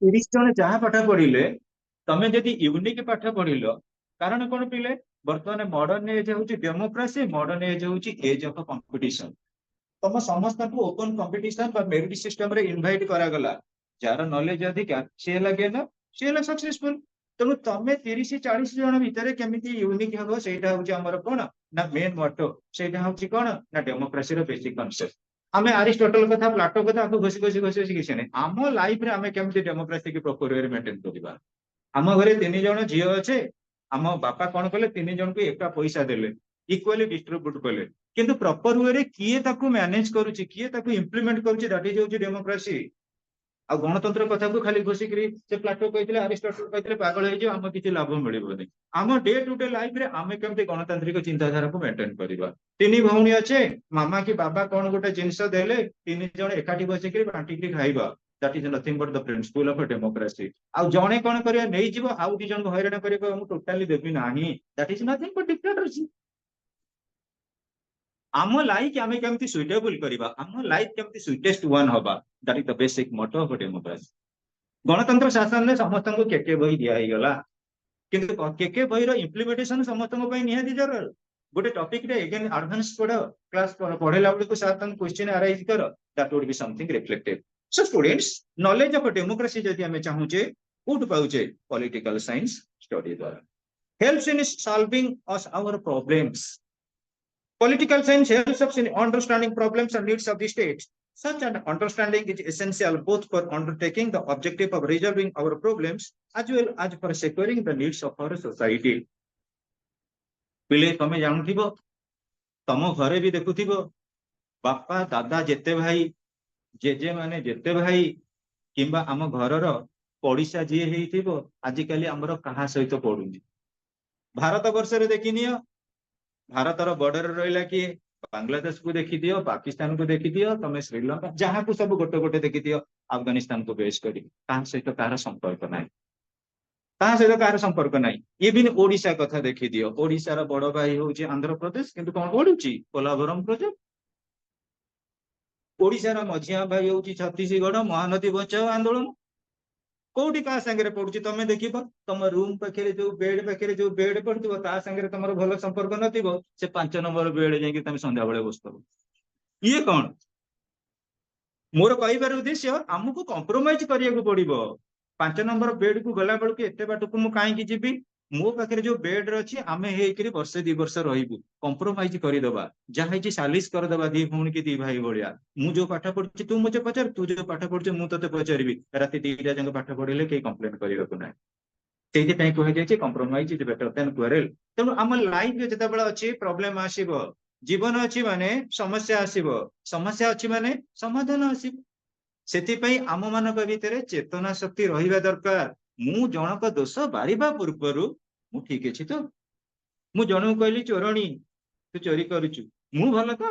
30 ଜଣ ଯାହା ପାଠ ପଢିଲେ ତମେ ଯଦି ୟୁନିକ୍ ପାଠ ପଢିଲ, କାରଣ କଣ ପିଲେ, ବର୍ତ୍ତମାନ ମଡର୍ନ ଏଜ ହଉଛି ଡେମୋକ୍ରାସି, ମଡର୍ନ ଏଜ ହଉଛି ଏଜ ଅଫ କମ୍ପିଟିସନ। ତମ ସମସ୍ତଙ୍କୁ ଓପନ କମ୍ପିଟିସନ ବା ମେରିଟ ସିଷ୍ଟମ ରେ ଇନଭାଇଟ କରାଗଲା। ଯାହାର ନଲେଜ ଅଧିକା ସିଏ ହେଲା ଗେନର, ସିଏ ହେଲା ସକ୍ସେସଫୁଲ। ତେଣୁ ତମେ 30-40 ଜଣ ଭିତରେ କେମିତି ୟୁନିକ୍ ହବ, ସେଇଟା ହଉଛି ଆମର କଣ ନା ମେନ୍ ମଟୋ। ସେଇଟା ହଉଛି କଣ ନା ଡେମୋକ୍ରାସିର ବେସିକ କନସେପ୍ଟ। ଆମେ ଆରିଷ୍ଟଟଲ କଥା, ପ୍ଲାଟୋ କଥା ଆକୁ ଘୋଷି ଘୋଷି ଘୋଷି ଘୋଷି କିଛି ନାହିଁ। ଆମ ଲାଇଫରେ ଆମେ କେମିତି ଡେମୋକ୍ରାସି ପ୍ରପର ୱେରେ ମେଣ୍ଟେନ କରିବା। ଆମ ଘରେ 3 ଜଣ ଝିଅ ଅଛେ, ଆମ ବାପା କଣ କଲେ, 3 ଜଣଙ୍କୁ ଏକା ପଇସା ଦେଲେ, ଇକ୍ୱାଲି ଡିଷ୍ଟ୍ରିବ୍ୟୁଟ କଲେ, କିନ୍ତୁ ପ୍ରପର ୱେରେ କିଏ ତାକୁ ମ୍ୟାନେଜ କରୁଛି, କିଏ ତାକୁ ଇମ୍ପ୍ଲିମେଣ୍ଟ କରୁଛି, ଦାଟ ଇଜ ହଉଛି ଡେମୋକ୍ରାସି। ଆଉ ଗଣତନ୍ତ୍ର କଥାକୁ ଖାଲି ଘୋଷିକିରି ସେ ପ୍ଲାଟୋ କହିଥିଲେ, ଆରିଷ୍ଟଟଲ କହିଥିଲେ ପାଗଳ ହେଇଯିବ, ଆମ କିଛି ଲାଭ ମିଳିବନି। ଆମ ଡେ ଟୁ ଡେ ଲାଇଫରେ ଆମେ କେମିତି ଗଣତାନ୍ତ୍ରିକ ଚିନ୍ତାଧାରାକୁ ମେଣ୍ଟେନ କରିବା। 3 ଭଉଣୀ ଅଛେ, ମାମା କି ବାବା କଣ ଗୋଟେ ଜିନିଷ ଦେଲେ, 3 ଜଣ ଏକାଠି ବସିକିରି ବାଣ୍ଟିକିରି ଖାଇବା, that is nothing but the principle of a democracy। ଆଉ ଜଣେ କଣ କରିବା, ନେଇଯିବ, ଆଉ 2 ଜଣଙ୍କୁ ହଇରାଣ କରିବ, ମୁଁ ଟୋଟାଲି ଦେବି ନାହିଁ, that is nothing but dictatorship। ଆମ ଲାଇଫ ଆମେ କେମିତି ସୁଇଟେବଲ କରିବା, ଆମ ଲାଇଫ କେମିତି ସୁଇଟେଷ୍ଟ ୱାନ୍ ହବା, that is the basic motto of a democracy। ଗଣତନ୍ତ୍ର ଶାସନରେ ସମସ୍ତଙ୍କୁ କେକେ ବହି ଦିଆ ହେଇଗଲା, କିନ୍ତୁ କେକେ ବହିର ଇମ୍ପ୍ଲିମେଣ୍ଟେସନ ସମସ୍ତଙ୍କ ପାଇଁ ନିହାତି ଜରୁରୀ। ଗୋଟେ ଟପିକରେ ଏଗେନ ଆଡଭାନ୍ସ ପଢ, କ୍ଲାସ ପଢେଇଲା ବେଳକୁ ସାର୍ ତମେ କ୍ୱେଶ୍ଚିନ୍ ଆରାଇଜ କର, that would be something reflective। So students, knowledge of a democracy ଯଦି ଆମେ ଚାହୁଁଛେ, କୋଉଠୁ ପାଉଛେ, ପଲିଟିକାଲ ସାଇନ୍ସ ଷ୍ଟଡି ଦ୍ୱାରା। helps in solving us our problems। Political science helps us in understanding problems and needs of the state। Such an understanding is essential both for undertaking the objective of resolving our problems as well as for securing the needs of our society। ପିଲେ ତମେ ଜାଣୁଥିବ, ତମ ଘରେ ବି ଦେଖୁଥିବ, ବାପା ଦାଦା ଯେତେ ଭାଇ, ଜେଜେ ମାନେ ଯେତେ ଭାଇ, କିମ୍ବା ଆମ ଘରର ପଡିଶା ଯିଏ ହେଇଥିବ, ଆଜିକାଲି ଆମର କାହା ସହିତ ପଡୁନି। ଭାରତ ବର୍ଷରେ ଦେଖିନିଅ, ଭାରତର ବର୍ଡର ରହିଲା କିଏ, ବାଂଲାଦେଶକୁ ଦେଖିଦିଅ, ପାକିସ୍ତାନକୁ ଦେଖିଦିଅ, ତମେ ଶ୍ରୀଲଙ୍କା, ଯାହାକୁ ସବୁ ଗୋଟେ ଗୋଟେ ଦେଖିଦିଅ, ଆଫଗାନିସ୍ତାନକୁ ବେଶ କରି, କାହା ସହିତ କାହାର ସମ୍ପର୍କ ନାହିଁ, କାହା ସହିତ କାହାର ସମ୍ପର୍କ ନାହିଁ। ଇଭିନ ଓଡିଶା କଥା ଦେଖିଦିଅ, ଓଡିଶାର ବଡ ଭାଇ ହଉଛି ଆନ୍ଧ୍ରପ୍ରଦେଶ, କିନ୍ତୁ କଣ ପଡୁଛି, ପୋଲାଭରମ ପ୍ରୋଜେକ୍ଟ। ଓଡିଶାର ମଝିଆ ଭାଇ ହଉଛି ଛତିଶଗଡ, ମହାନଦୀ ବଞ୍ଚାଅ ଆନ୍ଦୋଳନ। କୋଉଠି କାହା ସାଙ୍ଗରେ ପଡୁଛି ତମେ ଦେଖିବ, ତମ ରୁମ ପାଖରେ ଯୋଉ ବେଡ ପାଖରେ ଯୋଉ ବେଡ ପଡିଥିବ, ତା ସାଙ୍ଗରେ ତମର ଭଲ ସମ୍ପର୍କ ନଥିବ, ସେ 5 ନମ୍ବର ବେଡ ଯାଇକି ତମେ ସନ୍ଧ୍ୟାବେଳେ ବସୁଥିବ। ଇଏ କଣ, ମୋର କହିବାର ଉଦ୍ଦେଶ୍ୟ, ଆମକୁ କମ୍ପ୍ରୋମାଇଜ କରିବାକୁ ପଡିବ। 5 ନମ୍ବର ବେଡକୁ ଗଲା ବେଳକୁ ଏତେ ବାଟକୁ ମୁଁ କାହିଁକି ଯିବି, ମୋ ପାଖରେ ଯୋଉ ବେଡ ଅଛି, ଆମେ ହେଇକରି ବର୍ଷେ 2 ବର୍ଷ ରହିବୁ, କମ୍ପ୍ରୋମାଇଜ କରିଦବା, ଯାହା ହେଇଛି ସାଲିସ କରିଦବା, 2 ଭଉଣୀ କି 2 ଭାଇ ଭଳିଆ। ମୁଁ ଯୋଉ ପାଠ ପଢୁଛି ତୁ ମତେ ପଚାର, ତୁ ଯୋଉ ପାଠ ପଢୁଛୁ ମୁଁ ତତେ ପଚାରିବି, ରାତି 2ଟା ଯାକ ପାଠ ପଢିଲେ କେହି କମ୍ପ୍ଲେନ କରିବାକୁ ନାହିଁ। ସେଇଥିପାଇଁ କୁହାଯାଇଛି compromise is better then quarrel. ତେଣୁ ଆମ ଲାଇଫରେ ଯେତେବେଳେ ଅଛି ପ୍ରୋବ୍ଲେମ ଆସିବ, ଜୀବନ ଅଛି ମାନେ ସମସ୍ୟା ଆସିବ, ସମସ୍ୟା ଅଛି ମାନେ ସମାଧାନ ଆସିବ। ସେଥିପାଇଁ ଆମ ମାନଙ୍କ ଭିତରେ ଚେତନା ଶକ୍ତି ରହିବା ଦରକାର। ମୁଁ ଜଣକ ଦୋଷ ବାରିବା ପୂର୍ବରୁ, ମୁଁ ଠିକ ଅଛି ତ, ମୁଁ ଜଣକୁ କହିଲି ଚୋରଣୀ ତୁ ଚୋରି କରୁଛୁ, ମୁଁ ଭଲ ତ,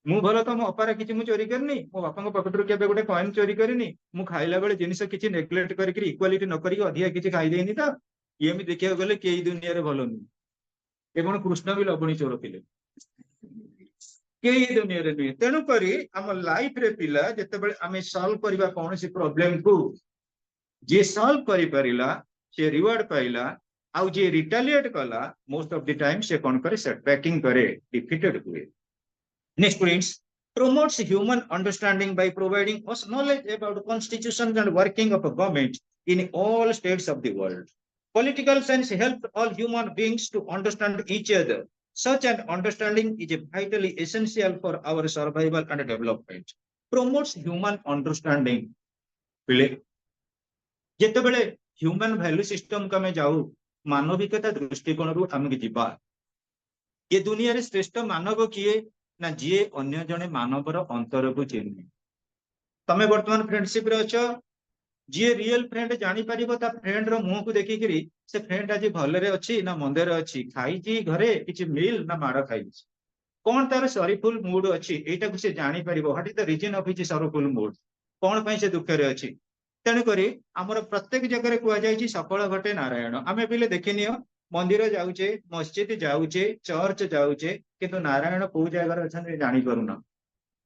ମୁଁ ଭଲ ତ, ମୋ ଅପାର କିଛି ମୁଁ ଚୋରି କରିନି, ମୋ ବାପାଙ୍କ ପକେଟରୁ କେବେ ଗୋଟେ କଏନ ଚୋରି କରିନି, ମୁଁ ଖାଇଲା ବେଳେ ଜିନିଷ କିଛି ନେଗ୍ଲେକ୍ଟ କରିକି ଇକ୍ୱାଲିଟି ନ କରିକି ଅଧିକା କିଛି ଖାଇଦେଇନି ତ। ଏମିତି ଦେଖିବାକୁ ଗଲେ କେହି ଦୁନିଆରେ ଭଲ ନୁହେଁ। ଏବଂ କୃଷ୍ଣ ବି ଲବଣୀ ଚୋର ଥିଲେ, କେହି ଦୁନିଆରେ ନୁହେଁ। ତେଣୁ କରି ଆମ ଲାଇଫରେ ପିଲା ଯେତେବେଳେ ଆମେ ସଲ୍ଭ କରିବା କୌଣସି ପ୍ରୋବ୍ଲେମକୁ, ଯିଏ ସଲ୍ଭ କରିପାରିଲା ସେ ରିୱାର୍ଡ ପାଇଲା, ଆଉ ଯିଏ ରିଟାଲିଏଟ କଲା ମୋଷ୍ଟ ଅଫ ଦି ଟାଇମ ସେ କଣ କରେ, ସେଟବ୍ୟାକିଂ କରେ, ଡିଫିଟେଡ ହୁଏ। Next point, promotes human understanding by providing us knowledge about constitutions and working of a government in all states of the world। Political science helps all human beings to understand each other। Such an understanding is vitally essential for our survival and development। Promotes human understanding। ପିଲେ ଯେତେବେଳେ Humane value ସିଷ୍ଟମକୁ ଆମେ ଯାଉ, ମାନବିକତା ଦୃଷ୍ଟିକୋଣରୁ ଆମେ ଯିବା, ଏ ଦୁନିଆରେ ଶ୍ରେଷ୍ଠ ମାନବ କିଏ ନା ଯିଏ ଅନ୍ୟ ଜଣେ ମାନବର ଅନ୍ତରକୁ ଚିହ୍ନେ। ତମେ ବର୍ତ୍ତମାନ ଫ୍ରେଣ୍ଡସିପରେ ଅଛ, ଯିଏ ରିଏଲ ଫ୍ରେଣ୍ଡ ଜାଣିପାରିବ ତା ଫ୍ରେଣ୍ଡର ମୁହଁକୁ ଦେଖିକିରି ସେ ଫ୍ରେଣ୍ଡ ଆଜି ଭଲରେ ଅଛି ନା ମନ୍ଦରେ ଅଛି, ଖାଇଛି ଘରେ କିଛି ମିଲ୍ ନା ମାଡ ଖାଇଛି, କଣ ତାର ସରିଫୁଲ ମୁଡ ଅଛି, ଏଇଟାକୁ ସେ ଜାଣିପାରିବ। What is the reason of his sorrowful mood, କଣ ପାଇଁ ସେ ଦୁଃଖରେ ଅଛି। ତେଣୁକରି ଆମର ପ୍ରତ୍ୟେକ ଜାଗାରେ କୁହାଯାଇଛି ସକଳ ଘଟେ ନାରାୟଣ। ଆମେ ପିଲେ ଦେଖିନିଅ, ମନ୍ଦିର ଯାଉଛେ, ମସଜିଦ ଯାଉଛେ, ଚର୍ଚ୍ଚ ଯାଉଛେ, କିନ୍ତୁ ନାରାୟଣ କୋଉ ଜାଗାରେ ଅଛନ୍ତି ଜାଣିପାରୁନ।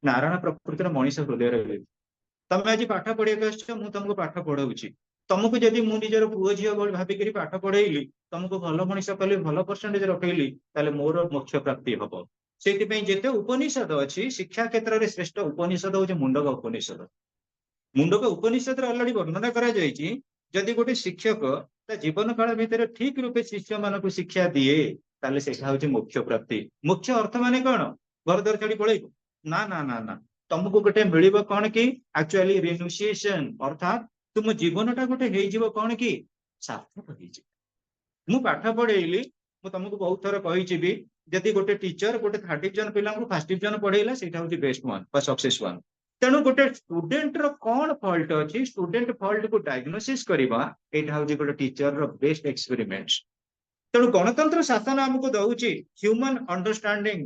ନାରାୟଣ ପ୍ରକୃତିର ମଣିଷ ହୃଦୟରେ ରହିବେ। ତମେ ଆଜି ପାଠ ପଢିବାକୁ ଆସିଛ, ମୁଁ ତମକୁ ପାଠ ପଢଉଛି। ତମକୁ ଯଦି ମୁଁ ନିଜର ପୁଅ ଝିଅ ଭଳି ଭାବିକିରି ପାଠ ପଢେଇଲି, ତମକୁ ଭଲ ମଣିଷ କଲି, ଭଲ ପରସେଣ୍ଟେଜ ରଖେଇଲି, ତାହେଲେ ମୋର ମୋକ୍ଷ ପ୍ରାପ୍ତି ହବ। ସେଇଥିପାଇଁ ଯେତେ ଉପନିଷଦ ଅଛି, ଶିକ୍ଷା କ୍ଷେତ୍ରରେ ଶ୍ରେଷ୍ଠ ଉପନିଷଦ ହଉଛି ମୁଣ୍ଡକ ଉପନିଷଦ। ମୁଣ୍ଡକ ଉପନିଷଦରେ ଅଲରେଡି ବର୍ଣ୍ଣନା କରାଯାଇଛି, ଯଦି ଗୋଟେ ଶିକ୍ଷକ ତା ଜୀବନ କାଳ ଭିତରେ ଠିକ ରୂପେ ଶିଷ୍ୟ ମାନଙ୍କୁ ଶିକ୍ଷା ଦିଏ, ତାହେଲେ ସେଇଟା ହଉଛି ମୋକ୍ଷ ପ୍ରାପ୍ତି। ମୋକ୍ଷ ଅର୍ଥ ମାନେ କଣ? ଘର ଦ୍ୱାର ଛାଡି ପଳେଇବ? ନା ନା ନା ନା। ତମକୁ ଗୋଟେ ମିଳିବ କଣ କି? ଆକ୍ଚୁଆଲି ରିନୁସିଏସନ, ଅର୍ଥାତ୍ ତୁମ ଜୀବନଟା ଗୋଟେ ହେଇଯିବ କଣ କି? ସାର୍ଥକ ହେଇଯିବ। ମୁଁ ପାଠ ପଢେଇଲି, ମୁଁ ତମକୁ ବହୁତ ଥର କହିଛି ବି, ଯଦି ଗୋଟେ ଟିଚର ଗୋଟେ 30 ଜଣ ପିଲାଙ୍କୁ ଫାର୍ଷ୍ଟ ଡିଭିଜନ ପଢେଇଲା, ସେଇଟା ହଉଛି ବେଷ୍ଟ ୱାନ୍ ବା ସକ୍ସେସ ୱାନ୍। ତେଣୁ ଗୋଟେ ଷ୍ଟୁଡେଣ୍ଟର କଣ ଫଲ୍ଟ ଅଛି, ଷ୍ଟୁଡେଣ୍ଟ ଫଲ୍ଟକୁ ଡାୟଗ୍ନୋସିସ୍ କରିବା, ଏଇଟା ହଉଛି ଗୋଟେ ଟିଚରର ବେଷ୍ଟ ଏକ୍ସପେରିମେଣ୍ଟ। ତେଣୁ ଗଣତନ୍ତ୍ର ଶାସନ ଆମକୁ ଦଉଛି ହ୍ୟୁମାନ ଅଣ୍ଡରଷ୍ଟାଣ୍ଡିଂ।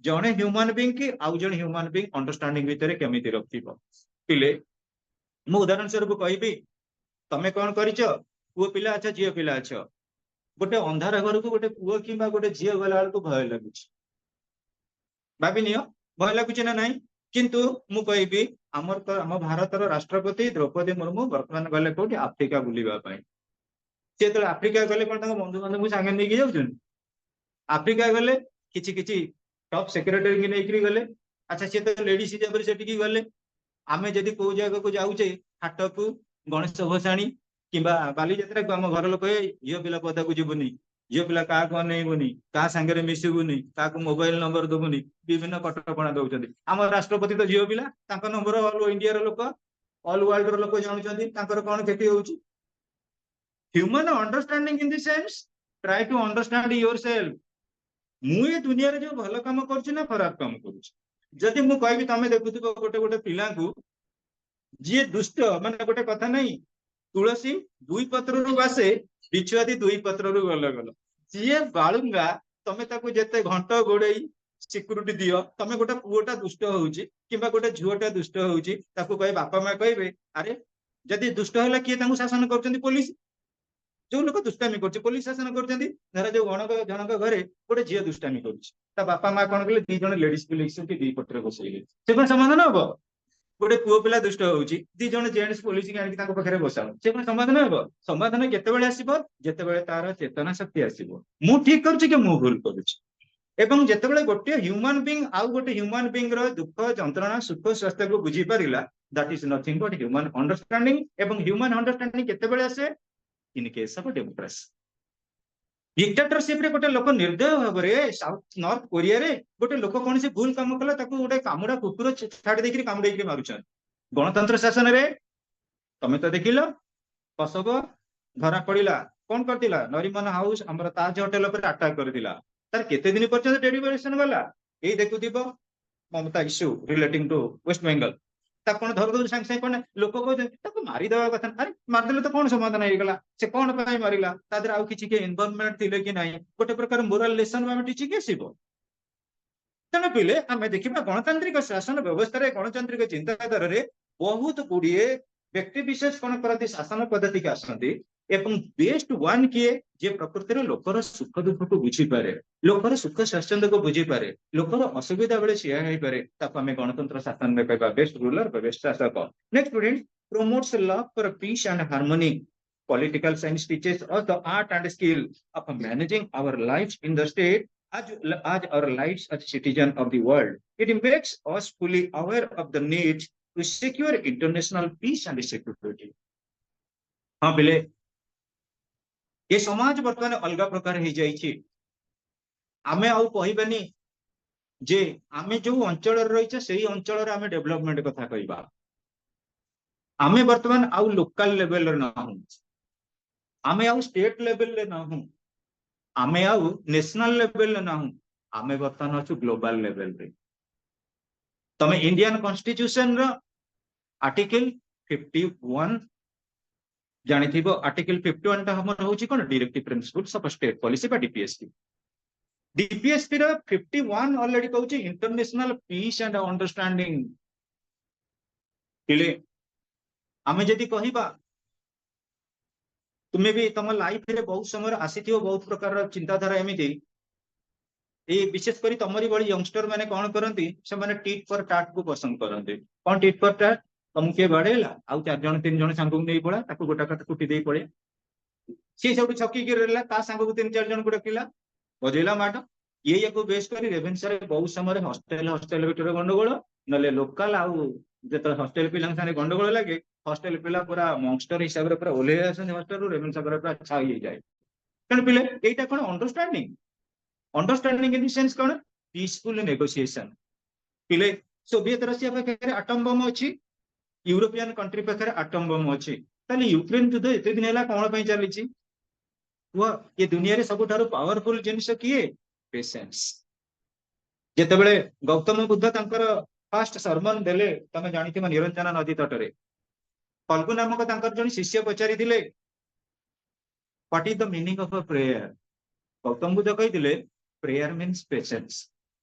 ଜଣେ ହ୍ୟୁମାନ ବିଙ୍ଗ କି ଆଉ ଜଣେ ହ୍ୟୁମାନ ବିଙ୍ଗ ଅଣ୍ଡରଷ୍ଟାଣ୍ଡିଂ ଭିତରେ କେମିତି ରଖିବ। ପିଲେ, ମୁଁ ଉଦାହରଣ ସ୍ୱରୂପ କହିବି, ତମେ କଣ କରିଛ? ପୁଅ ପିଲା ଅଛ, ଝିଅ ପିଲା ଅଛ। ଗୋଟେ ଅନ୍ଧାର ଘରକୁ ଗୋଟେ ପୁଅ କିମ୍ବା ଗୋଟେ ଝିଅ ଗଲା ବେଳକୁ ଭୟ ଲାଗୁଛି। ଭାବି ନିଅ, ଭୟ ଲାଗୁଛି ନା ନାହିଁ? କିନ୍ତୁ ମୁଁ କହିବି, ଆମ ଭାରତର ରାଷ୍ଟ୍ରପତି ଦ୍ରୌପଦୀ ମୁର୍ମୁ ବର୍ତ୍ତମାନ ଗଲେ କୋଉଠି? ଆଫ୍ରିକା ବୁଲିବା ପାଇଁ। ସେ ଯେତେବେଳେ ଆଫ୍ରିକା ଗଲେ, କଣ ତାଙ୍କ ବନ୍ଧୁ ବାନ୍ଧବଙ୍କୁ ସାଙ୍ଗେ ନେଇକି ଯାଉଛନ୍ତି? ଆଫ୍ରିକା ଗଲେ କିଛି କିଛି ଟପ୍ ସେକ୍ରେଟାରୀ ନେଇକିରି ଗଲେ। ଆଚ୍ଛା, ସିଏ ତ ଲେଡିଜ ହିସାବରେ ସେଠିକି ଗଲେ। ଆମେ ଯଦି କୋଉ ଜାଗାକୁ ଯାଉଛେ, ହାଟକୁ, ଗଣେଶ ଭସାଣି କିମ୍ବା ବାଲିଯାତ୍ରାକୁ, ଆମ ଘର ଲୋକ ଝିଅ ପିଲା ପଦାକୁ ଯିବୁନି, ଝିଅ ପିଲା କାହାକୁ ଅନେଇବୁନି, କାହା ସାଙ୍ଗରେ ମିଶିବୁନି, କାହାକୁ ମୋବାଇଲ ନମ୍ବର ଦବୁନି, ବିଭିନ୍ନ କଟକଣା ଦଉଛନ୍ତି। ଆମ ରାଷ୍ଟ୍ରପତି ତ ଝିଅ ପିଲା, ତାଙ୍କ ନମ୍ବର ଅଲ ଇଣ୍ଡିଆର ଲୋକ, ଅଲ ୱାର୍ଲଡର ଲୋକ ଜାଣୁଛନ୍ତି, ତାଙ୍କର କଣ କ୍ଷତି ହଉଛି? Human understanding in the sense, try to understand yourself. ମୁଁ ଏ ଦୁନିଆରେ ଯୋଉ ଭଲ କାମ କରୁଛି ନା ଖରାପ କାମ କରୁଛି। ଯଦି ମୁଁ କହିବି, ତମେ ଦେଖୁଥିବ ଗୋଟେ ଗୋଟେ ପିଲାଙ୍କୁ, ଯିଏ ଦୁଷ୍ଟ, ମାନେ ଗୋଟେ କଥା ନାହିଁ, ତୁଳସୀ ଦୁଇ ପତ୍ରରୁ ବାସେ, ବିଛୁଆତି ଦୁଇ ପତ୍ରରୁ ଗଲ ଗଲ। ଯିଏ ବାଳୁଙ୍ଗା, ତମେ ତାକୁ ଯେତେ ଘଣ୍ଟ ଗୋଡେଇ ସିକ୍ୟୁରିଟି ଦିଅ, ତମେ ଗୋଟେ ପୁଅଟା ଦୁଷ୍ଟ ହଉଛି କିମ୍ବା ଗୋଟେ ଝିଅଟା ଦୁଷ୍ଟ ହଉଛି, ତାକୁ କହେ, ବାପା ମା କହିବେ, ଆରେ ଯଦି ଦୁଷ୍ଟ ହେଲା, କିଏ ତାଙ୍କୁ ଶାସନ କରୁଛନ୍ତି? ପୋଲିସ। ଯୋଉ ଲୋକ ଦୁଷ୍ଟାମି କରୁଛି, ପୋଲିସ ଶାସନ କରୁଛନ୍ତି। ଧର ଯୋଉ ଜଣଙ୍କ ଘରେ ଗୋଟେ ଝିଅ ଦୁଷ୍ଟାମି କରୁଛି, ତା ବାପା ମା କଣ କଲେ? 2 ଜଣ ଲେଡିଜ ପୋଲିସ ଦି ପଟରେ ବସେଇଲେ। ସେ କଣ ସମାଧାନ ହବ? ଗୋଟେ ପୁଅ ପିଲା ଦୁଷ୍ଟ ହଉଛି, 2 ଜଣ ଜେଣ୍ଟସ ପୋଲିସ ଆଣିକି ତାଙ୍କ ପାଖରେ ବସାଅ, ସେ କଣ ସମାଧାନ ହବ? ସମାଧାନ କେତେବେଳେ ଆସିବ? ଯେତେବେଳେ ତାର ଚେତନା ଶକ୍ତି ଆସିବ, ମୁଁ ଠିକ କରୁଛି କି ମୁଁ ଭୁଲ କରୁଛି। ଏବଂ ଯେତେବେଳେ ଗୋଟେ ହ୍ୟୁମାନ ବିଙ୍ଗ ଆଉ ଗୋଟେ ହ୍ୟୁମାନ ବିଙ୍ଗର ଦୁଃଖ, ଯନ୍ତ୍ରଣା, ସୁଖ, ସ୍ୱାସ୍ଥ୍ୟକୁ ବୁଝିପାରିଲା, that is nothing but human understanding. ଏବଂ ହ୍ୟୁମାନ ଅଣ୍ଡରଷ୍ଟାଣ୍ଡିଂ କେତେବେଳେ ଆସେ? In case of democracy. ଡିକ୍ଟାଟରସିପରେ ଗୋଟେ ଲୋକ ନିର୍ଦ୍ଦୟ ଭାବରେ, ନର୍ଥ କୋରିଆରେ ଗୋଟେ ଲୋକ କୌଣସି ଭୁଲ କାମ କଲା, ତାକୁ ଗୋଟେ କାମୁଡା କୁକୁର ଛାଡି ଦେଇକିରି କାମୁଡେଇକିରି ମାରୁଛନ୍ତି। ଗଣତନ୍ତ୍ର ଶାସନରେ ତମେ ତ ଦେଖିଲ, କସବ ଧରା ପଡିଲା, କଣ କରିଥିଲା? ନରିମନ ହାଉସ, ଆମର ତାଜ ହୋଟେଲ ଉପରେ ଆଟାକ କରିଥିଲା। ତାର କେତେ ଦିନ ପର୍ଯ୍ୟନ୍ତ ଡେଲିବରେସନ ଗଲା? ଏଇ ଦେଖୁଥିବ Mamata issue relating to West Bengal, ତାକୁ କଣ ଧରି ଦଉଛି ସାଙ୍ଗେ ସାଙ୍ଗେ? କଣ ଲୋକ କହୁଛନ୍ତି ତାକୁ ମାରିଦେବା କଥା। ଆରେ ମାରିଦେଲେ ତ କଣ ସମାଧାନ ହେଇଗଲା? ସେ କଣ ପାଇଁ ମାରିଲା? ତା ଦେହରେ ଆଉ କିଛି ଇନଭଲଭମେଣ୍ଟ ଥିଲେ କି ନାହିଁ? ଗୋଟେ ପ୍ରକାର ମୋରାଲ ଲେସନ ଆମେ ଟିଚିକି ଆସିବ। ତେଣୁ ପିଲେ, ଆମେ ଦେଖିବା ଗଣତାନ୍ତ୍ରିକ ଶାସନ ବ୍ୟବସ୍ଥାରେ, ଗଣତାନ୍ତ୍ରିକ ଚିନ୍ତାଧାରାରେ ବହୁତ ଗୁଡିଏ ବ୍ୟକ୍ତି ବିଶେଷ କଣ କରନ୍ତି? ଶାସନ ପଦ୍ଧତିକୁ ଆସନ୍ତି। ଏବଂ ବେଷ୍ଟ ୱାନ୍ କିଏ? ଯିଏ ପ୍ରକୃତିରେ ଲୋକର ସୁଖ ଦୁଃଖକୁ ବୁଝିପାରେ, ଲୋକର ସୁଖ ସ୍ୱାଚ୍ଛନ୍ଦ୍ୟକୁ ବୁଝିପାରେ, ଲୋକର ଅସୁବିଧା ବେଳେ ଠିଆ ହେଇପାରେ, ତାକୁ ଆମେ ଗଣତନ୍ତ୍ର ଶାସନରେ କହିବା ବେଷ୍ଟ ରୁଲର ବା ବେଷ୍ଟ ଶାସକ। Next student, promotes love for peace and harmony. Political science teaches us the art and skill of managing our lives in the state as our lives as citizen of the world. It makes us fully aware of the need to secure international peace and security. हाँ पिले, ये समाज बर्तमान अलग प्रकार हो जाइए। आमे आउ कहबानी जे आमे जो अंचल रही से अंचल आमे डेवलपमेंट कथा कहबा। आमे बर्तमान आउ लोकल लेवल रे ना हूं, आमे आउ स्टेट लेवल रे ना हूं, आमे आउ नेशनल लेवल रे ना हूं, आमे बर्तमान अछु ग्लोबल लेवल रे। तमे इंडियन कॉन्स्टिट्यूशन रो आर्टिकल 51 जानिथिबो। आर्टिकल 51 टा हमर होची कोन? Directive principles of state policy बा डीपीएसपी। डीपीएसपी रो 51 ऑलरेडी कहूची इंटरनेशनल पीस एंड अंडरस्टैंडिंग। पिले आमे जदी कहिबा, तुम्हें भी तुम लाइफ रे बहुत समय आसीथियो बहुत प्रकार चिंताधारा एमिति, ये विशेष करी तमरी बड़ी यंगस्टर माने कौन करती? से माने टीट फॉर टाट को पसंद करते। कौन टीट फॉर टाट? ତମକୁ କିଏ ବାଡେଇଲା ଆଉ 4 ଜଣ 3 ଜଣ ସାଙ୍ଗକୁ ନେଇ ପଳା ତାକୁ ଗୋଟା କାଟ କୁଟି ଦେଇ ପଳେଇ ସିଏ ସବୁଠୁ ଛକିକି ରହିଲା ତା ସାଙ୍ଗକୁ 3-4 ଜଣକୁ ଡାକିଲା ବଜେଇଲା ମାଡ ଇଏ ୟାକୁ ବେଶ କରି ରେଭେନ୍ସାରେ ବହୁତ ସମୟରେ ହଷ୍ଟେଲ ଭିତରେ ଗଣ୍ଡଗୋଳ ନହେଲେ ଲୋକାଲ ଆଉ ଯେତେବେଳେ ହଷ୍ଟେଲ ପିଲାଙ୍କ ସାଙ୍ଗରେ ଗଣ୍ଡଗୋଳ ଲାଗେ ହଷ୍ଟେଲ ପିଲା ପୁରା ମଙ୍ଗଷ୍ଟର ହିସାବରେ ପୁରା ଓହ୍ଲେଇ ଆସନ୍ତି ହଷ୍ଟେଲରୁ ରେଭେନ୍ସା ପୁରା ଛାଇ ହେଇଯାଏ ତେଣୁ ପିଲେ ଏଇଟା କଣ ଅଣ୍ଡରଷ୍ଟାଣ୍ଡିଂ ଇନ ଦି ସେନ୍ସ କଣ ପିସଫୁଲ ନେଗୋସିଏସନ ପିଲେ ସୋଭିଏତ ରଷିଆ ପାଖରେ ଆଟମ ବମ୍ ଅଛି ୟୁରୋପିଆନ କଣ୍ଟ୍ରି ପାଖରେ ଆଟମ ବମ୍ ଅଛି ତାହେଲେ ୟୁକ୍ରେନ ଯୁଦ୍ଧ ଏତେ ଦିନ ହେଲା କଣ ପାଇଁ ଚାଲିଛି କୁହ ଏ ଦୁନିଆରେ ସବୁଠାରୁ ପାୱାରଫୁଲ ଜିନିଷ କିଏ ପେସେନ୍ସ ଯେତେବେଳେ ଗୌତମ ବୁଦ୍ଧ ତାଙ୍କର ଫାଷ୍ଟ ସର୍ମନ ଦେଲେ ତମେ ଜାଣିଥିବ ନିରଞ୍ଜନା ନଦୀ ତଟରେ ଫଲ୍ଗୁ ନାମକ ତାଙ୍କର ଜଣେ ଶିଷ୍ୟ ପଚାରିଥିଲେ what is the meaning of ଅ ପ୍ରେୟାର ଗୌତମ ବୁଦ୍ଧ କହିଥିଲେ ପ୍ରେୟାର ମିନ୍ସ ପେସେନ୍ସ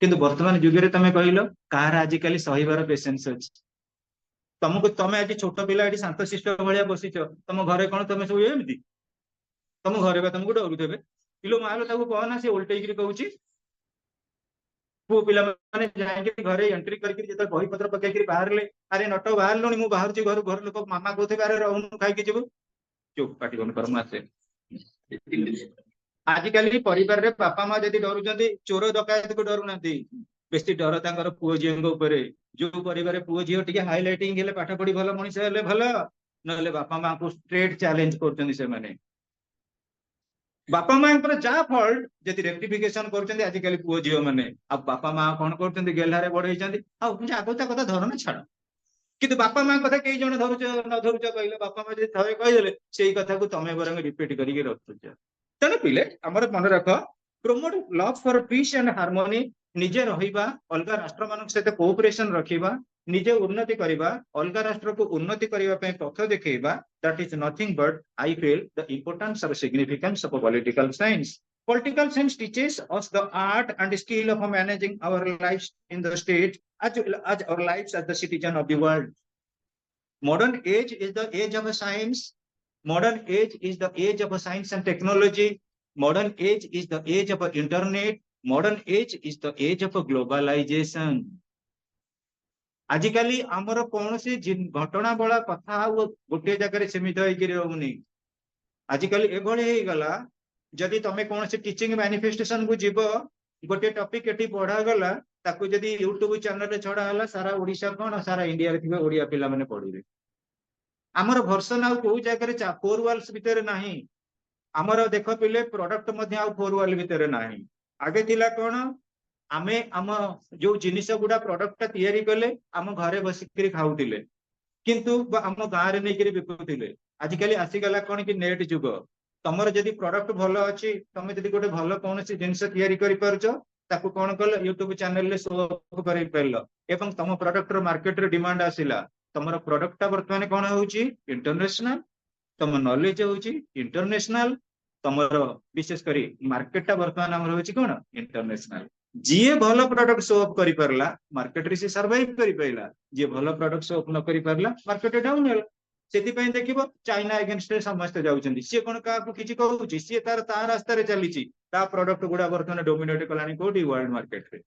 କିନ୍ତୁ ବର୍ତ୍ତମାନ ଯୁଗରେ ତମେ କହିଲ କାହାର ଆଜିକାଲି ସହିବାର ପେସେନ୍ସ ଅଛି ତମେ ଆଜି ଛୋଟ ପିଲା ଏଠି ଶାନ୍ତଶିଷ୍ଟ ଭଳିଆ ବସିଛ ତମ ଘରେ କଣ ତମେ ସବୁ ଏମିତି ତମ ଘରେ ବା ତମକୁ ଡରୁଥିବେ ପିଲୋ ମାଲୋ ତାକୁ କହନା ସେ ଓଲଟେଇକିରି କହୁଛି ପୁଅ ପିଲାମାନେ ଯାଇକି ଘରେ ଏଣ୍ଟ୍ରି କରିକି ଯେତେବେଳେ ବହିପତ୍ର ପକେଇକିରି ବାହାରିଲେ ଆରେ ନଟ ବାହାରିଲୁଣି ମୁଁ ବାହାରୁଛି ଘର ଲୋକ ମାମା କହୁଥିବେ ଆରେ ରହୁନୁ ଖାଇକି ଯିବୁ ଚୁପ୍ ପାଟିବନି କର ମୁଁ ଆସେ ଆଜିକାଲି ପରିବାରରେ ବାପା ମା ଯଦି ଡରୁଛନ୍ତି ଚୋର ଡକାୟତକୁ ଡରୁନାହାନ୍ତି ବେଶୀ ଡର ତାଙ୍କର ପୁଅ ଝିଅଙ୍କ ଉପରେ ଯୋଉ ପରିବାରରେ ପୁଅ ଝିଅ ଟିକେ ହାଇଲାଇଟିଂ ହେଲେ ପାଠ ପଢି ଭଲ ମଣିଷ ହେଲେ ଭଲ ନହେଲେ ବାପା ମାଙ୍କୁ ଷ୍ଟ୍ରେଟ ଚ୍ୟାଲେଞ୍ଜ କରୁଛନ୍ତି ସେମାନେ ବାପା ମାଙ୍କର ଯାହା ଫଲ୍ଟ ଯଦି ରେକ୍ଟିଫିକେସନ କରୁଛନ୍ତି ଆଜିକାଲି ପୁଅ ଝିଅ ମାନେ ଆଉ ବାପା ମା କଣ କରୁଛନ୍ତି ଗେହ୍ଲାରେ ବଢେଇଛନ୍ତି ଆଉ ଆଗତା କଥା ଧରନା ଛାଡ କିନ୍ତୁ ବାପା ମା କଥା କେଇ ଜଣ ଧରୁଛ ନ ଧରୁଛ କହିଲେ ବାପା ମା ଯଦି ଥରେ କହିଦେଲେ ସେଇ କଥାକୁ ତମେ ବରଂ ରିପିଟ କରିକି ରଖୁଛ ତେଣୁ ପିଲେ ଆମର ମନେ ରଖ promote love for peace and harmony ନିଜେ ରହିବା ଅଲଗା ରାଷ୍ଟ୍ର ମାନଙ୍କ ସହିତ କୋଅପରେସନ ରଖିବା ନିଜେ ଉନ୍ନତି କରିବା ଅଲଗା ରାଷ୍ଟ୍ରକୁ ଉନ୍ନତି କରିବା ପାଇଁ ପଥ ଦେଖେଇବା that is nothing but I feel the importance or significance of political science. Political science teaches us the art and skill of managing our lives in the state as our lives as the citizen of the world. Modern age is the age of science. Modern age is the age of science and technology. Modern age is the age of internet. Modern age is the age of globalization. ଆଜିକାଲି ଆମର କୌଣସି ଘଟଣା ବଳା କଥା ଆଉ ଗୋଟିଏ ଜାଗାରେ ସୀମିତ ହେଇକି ରହୁନି ଆଜିକାଲି ଏଭଳି ହେଇଗଲା ଯଦି ତମେ କୌଣସି ଟିଚିଂ ମ୍ୟାନିଫେଷ୍ଟେସନ କୁ ଯିବ ଗୋଟିଏ ଟପିକ ଏଠି ପଢାଗଲା ତାକୁ ଯଦି ୟୁଟ୍ୟୁବ ଚ୍ୟାନେଲରେ ଛଡା ହେଲା ସାରା ଓଡିଶା କଣ ସାରା ଇଣ୍ଡିଆରେ ଥିବା ଓଡିଆ ପିଲାମାନେ ପଢିବେ ଆମର ଭର୍ସନ ଆଉ କୋଉ ଜାଗାରେ 4 ୱାଲ୍ସ ଭିତରେ ନାହିଁ ଆମର ଦେଖ ପିଲେ ପ୍ରଡକ୍ଟ ମଧ୍ୟ ଆଉ 4 ୱାଲ୍ ଭିତରେ ନାହିଁ ଆଗେ ଥିଲା କଣ ଆମେ ଆମ ଯୋଉ ଜିନିଷ ଗୁଡା ପ୍ରଡକ୍ଟଟା ତିଆରି କଲେ ଆମ ଘରେ ବସିକିରି ଖାଉଥିଲେ କିନ୍ତୁ ଆମ ଗାଁରେ ନେଇକିରି ବିକୁଥିଲେ ଆଜିକାଲି ଆସିଗଲା କଣ କି ନେଟ ଯୁଗ ତମର ଯଦି ପ୍ରଡକ୍ଟ ଭଲ ଅଛି ତମେ ଯଦି ଗୋଟେ ଭଲ କୌଣସି ଜିନିଷ ତିଆରି କରିପାରୁଛ ତାକୁ କଣ କଲ ୟୁଟ୍ୟୁବ ଚ୍ୟାନେଲରେ ଶୋ ଅପ୍ କରିପାରିଲ ଏବଂ ତମ ପ୍ରଡକ୍ଟର ମାର୍କେଟରେ ଡିମାଣ୍ଡ ଆସିଲା ତମର ପ୍ରଡକ୍ଟଟା ବର୍ତ୍ତମାନ କଣ ହଉଛି ଇଣ୍ଟରନ୍ୟାସନାଲ ତମ ନଲେଜ ହଉଛି ଇଣ୍ଟରନ୍ୟାସନାଲ ତମର ବିଶେଷ କରି ମାର୍କେଟଟା ବର୍ତ୍ତମାନ ଆମର ହଉଛି କଣ ଇଣ୍ଟରନ୍ୟାସନାଲ ଯିଏ ଭଲ ପ୍ରଡକ୍ଟ ଶୋ ଅପ୍ କରିପାରିଲା ମାର୍କେଟରେ ସେ ସର୍ଭାଇଭ କରିପାରିଲା ଯିଏ ଭଲ ପ୍ରଡକ୍ଟ ଶୋ ଅପ୍ ନ କରିପାରିଲା ମାର୍କେଟ ଡାଉନ ହେଲା ସେଥିପାଇଁ ଦେଖିବ ଚାଇନା ଏଗେନଷ୍ଟରେ ସମସ୍ତେ ଯାଉଛନ୍ତି ସିଏ କଣ କାହାକୁ କିଛି କହୁଛି ସିଏ ତା ରାସ୍ତାରେ ଚାଲିଛି ତା ପ୍ରଡକ୍ଟ ଗୁଡା ବର୍ତ୍ତମାନ ଡୋମିନେଟ କଲାଣି କୋଉଠି ୱାର୍ଲଡ ମାର୍କେଟରେ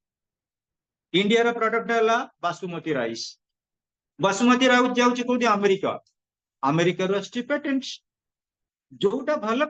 ଇଣ୍ଡିଆର ପ୍ରଡକ୍ଟ ହେଲା ବାସୁମତୀ ରାଇସ୍ ବାସୁମତୀ ରାଇସ୍ ଯାଉଛି କୋଉଠି ଆମେରିକାରୁ ଆସୁଛି ପେଟେଣ୍ଟ ଯୋଉଟା ଭଲ